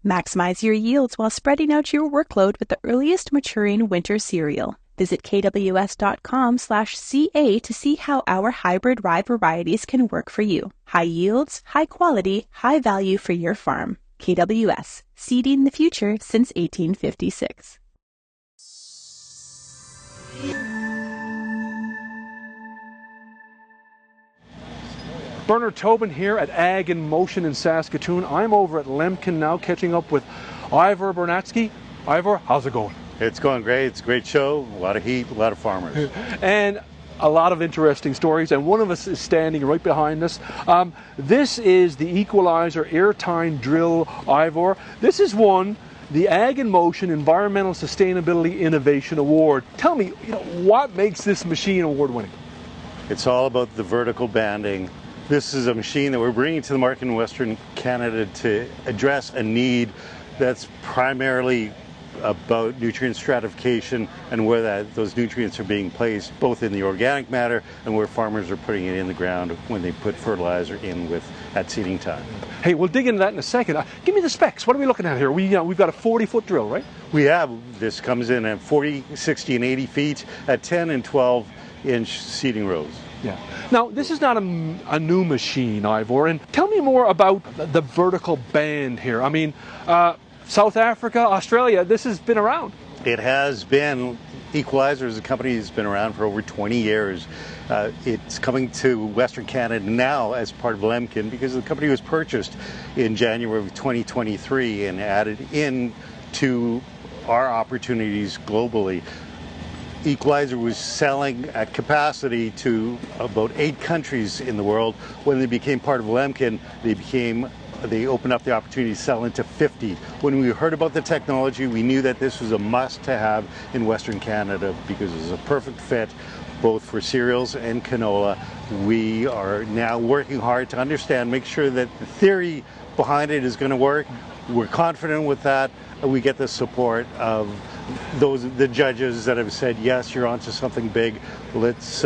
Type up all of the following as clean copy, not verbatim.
Maximize your yields while spreading out your workload with the earliest maturing winter cereal. Visit kws.com/CA to see how our hybrid rye varieties can work for you. High yields, high quality, high value for your farm. KWS, seeding the future since 1856. Bernard Tobin here at Ag in Motion in Saskatoon. I'm over at Lemken now, catching up with Ivor Bernatsky. Ivor, how's it going? It's going great. It's a great show. A lot of heat, a lot of farmers. And a lot of interesting stories, and one of us is standing right behind us. This is the Equalizer air tine drill, Ivor. This is won the Ag in Motion Environmental Sustainability Innovation Award. Tell me, what makes this machine award-winning? It's all about the vertical banding. This is a machine that we're bringing to the market in Western Canada to address a need that's primarily about nutrient stratification and where those nutrients are being placed, both in the organic matter and where farmers are putting it in the ground when they put fertilizer in at seeding time. Hey, we'll dig into that in a second. Give me the specs. What are we looking at here? We've got a 40-foot drill, right? We have. This comes in at 40, 60, and 80 feet at 10 and 12-inch seeding rows. Yeah. Now, this is not a new machine, Ivor, and tell me more about the vertical band here. I mean, South Africa, Australia, this has been around. It has been. Equalizer is a company that's been around for over 20 years. It's coming to Western Canada now as part of Lemken because the company was purchased in January of 2023 and added in to our opportunities globally. Equalizer was selling at capacity to about 8 countries in the world. When they became part of Lemken, they opened up the opportunity to sell into 50. When we heard about the technology, we knew that this was a must-have in Western Canada because it was a perfect fit both for cereals and canola. We are now working hard to understand, make sure that the theory behind it is going to work. We're confident with that, and we get the support of the judges that have said, yes, you're onto something big. Let's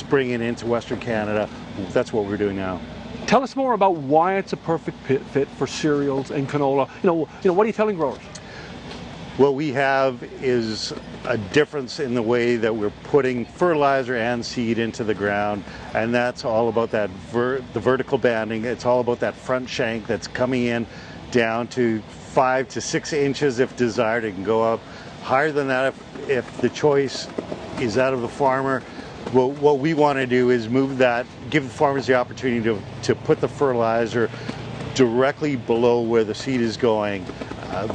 bring it into Western Canada. That's what we're doing now. Tell us more about why it's a perfect fit for cereals and canola. What are you telling growers? What we have is a difference in the way that we're putting fertilizer and seed into the ground, and that's all about the vertical banding. It's all about that front shank that's coming in down to 5 to 6 inches if desired. It can go up higher than that if the choice is out of the farmer. Well, what we want to do is move that, give the farmers the opportunity to put the fertilizer directly below where the seed is going.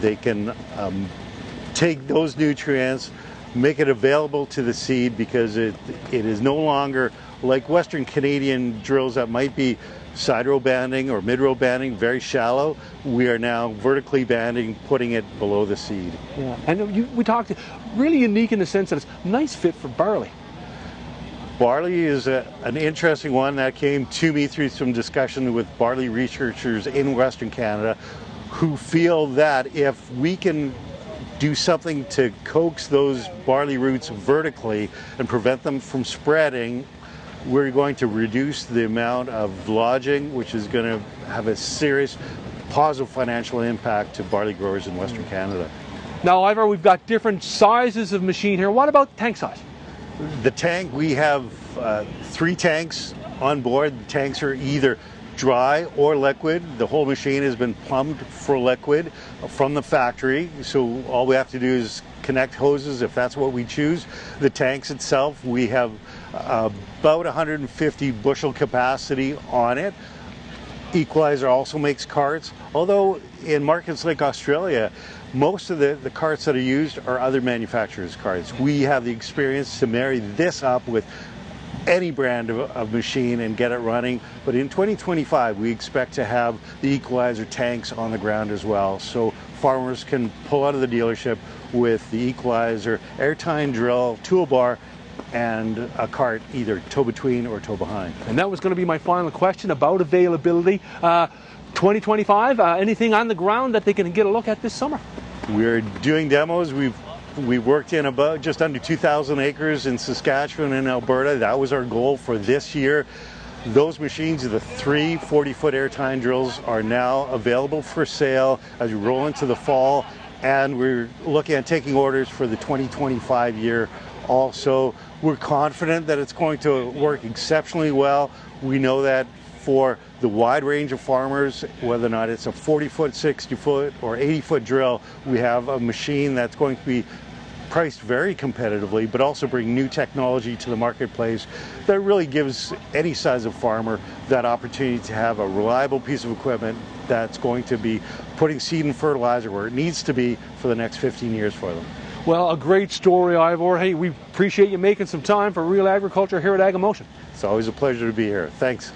They can take those nutrients, make it available to the seed, because it is no longer like Western Canadian drills that might be side row banding or mid row banding, very shallow. We are now vertically banding, putting it below the seed. Yeah, and we talked really unique in the sense that it's a nice fit for barley. Barley is an interesting one that came to me through some discussion with barley researchers in Western Canada who feel that if we can do something to coax those barley roots vertically and prevent them from spreading, we're going to reduce the amount of lodging, which is going to have a serious positive financial impact to barley growers in Western Canada. Now, Ivor, we've got different sizes of machine here. What about tank size? The tank, we have 3 tanks on board. The tanks are either dry or liquid. The whole machine has been plumbed for liquid from the factory, so all we have to do is connect hoses if that's what we choose. The tanks itself, we have about 150 bushel capacity on it. Equalizer also makes carts, although in markets like Australia, most of the carts that are used are other manufacturers' carts. We have the experience to marry this up with any brand of machine and get it running. But in 2025, we expect to have the Equalizer tanks on the ground as well, so farmers can pull out of the dealership with the Equalizer air tine drill, toolbar, and a cart, either toe between or toe behind. And that was going to be my final question about availability. 2025, anything on the ground that they can get a look at this summer? We're doing demos. We've worked in about just under 2,000 acres in Saskatchewan and Alberta. That was our goal for this year. Those machines, the three 40-foot air tine drills, are now available for sale as we roll into the fall, and we're looking at taking orders for the 2025 year also. We're confident that it's going to work exceptionally well. We know that for the wide range of farmers, whether or not it's a 40-foot, 60-foot, or 80-foot drill, we have a machine that's going to be priced very competitively, but also bring new technology to the marketplace that really gives any size of farmer that opportunity to have a reliable piece of equipment that's going to be putting seed and fertilizer where it needs to be for the next 15 years for them. Well, a great story, Ivor. Hey, we appreciate you making some time for Real Agriculture here at Ag in Motion. It's always a pleasure to be here. Thanks.